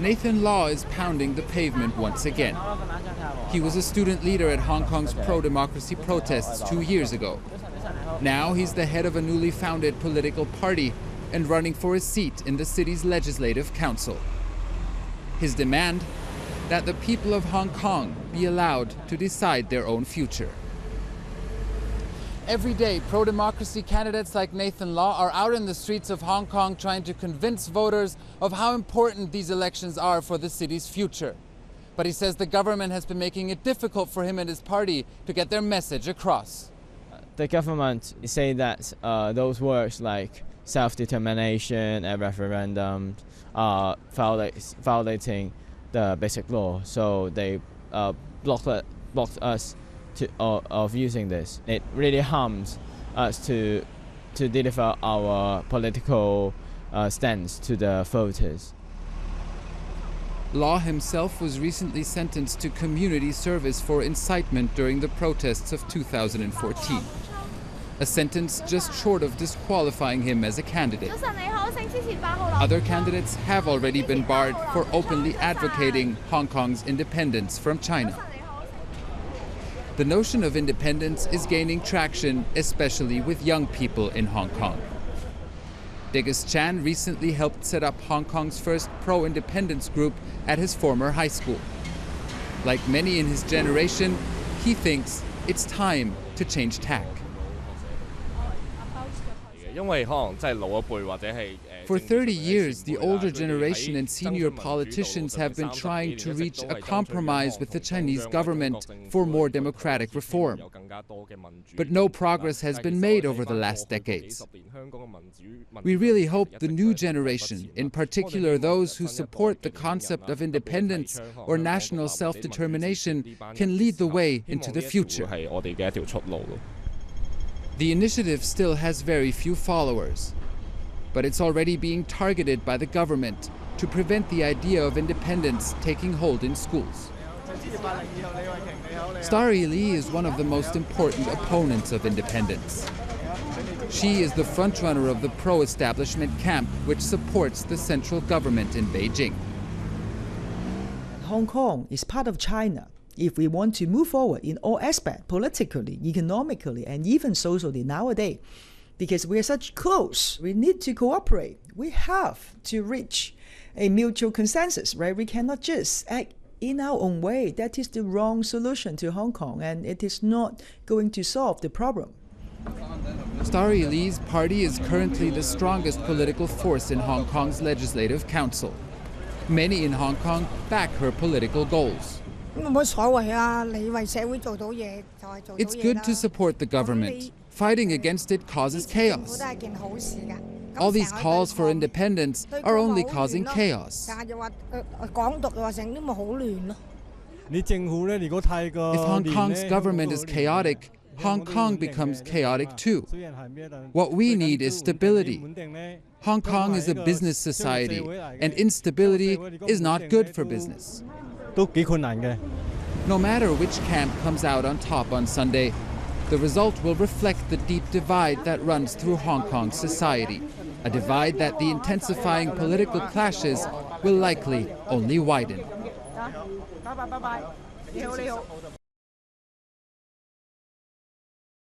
Nathan Law is pounding the pavement once again. He was a student leader at Hong Kong's pro-democracy protests 2 years ago. Now he's the head of a newly founded political party and running for a seat in the city's legislative council. His demand? That the people of Hong Kong be allowed to decide their own future. Every day, pro-democracy candidates like Nathan Law are out in the streets of Hong Kong trying to convince voters of how important these elections are for the city's future. But he says the government has been making it difficult for him and his party to get their message across. The government is saying that those words like self-determination and referendum are violating the basic law, so they blocked us of using this. It really harms us to deliver our political stance to the voters. Law himself was recently sentenced to community service for incitement during the protests of 2014. A sentence just short of disqualifying him as a candidate. Other candidates have already been barred for openly advocating Hong Kong's independence from China. The notion of independence is gaining traction, especially with young people in Hong Kong. Degas Chan recently helped set up Hong Kong's first pro-independence group at his former high school. Like many in his generation, he thinks it's time to change tack. For 30 years, the older generation and senior politicians have been trying to reach a compromise with the Chinese government for more democratic reform. But no progress has been made over the last decades. We really hope the new generation, in particular those who support the concept of independence or national self-determination, can lead the way into the future. The initiative still has very few followers, but it's already being targeted by the government to prevent the idea of independence taking hold in schools. Starry Lee is one of the most important opponents of independence. She is the frontrunner of the pro-establishment camp, which supports the central government in Beijing. Hong Kong is part of China. If we want to move forward in all aspects, politically, economically, and even socially nowadays, because we are such close, we need to cooperate. We have to reach a mutual consensus, right? We cannot just act in our own way. That is the wrong solution to Hong Kong, and it is not going to solve the problem. Starry Lee's party is currently the strongest political force in Hong Kong's Legislative Council. Many in Hong Kong back her political goals. It's good to support the government. Fighting against it causes chaos. All these calls for independence are only causing chaos. If Hong Kong's government is chaotic, Hong Kong becomes chaotic too. What we need is stability. Hong Kong is a business society, and instability is not good for business. No matter which camp comes out on top on Sunday, the result will reflect the deep divide that runs through Hong Kong society, a divide that the intensifying political clashes will likely only widen.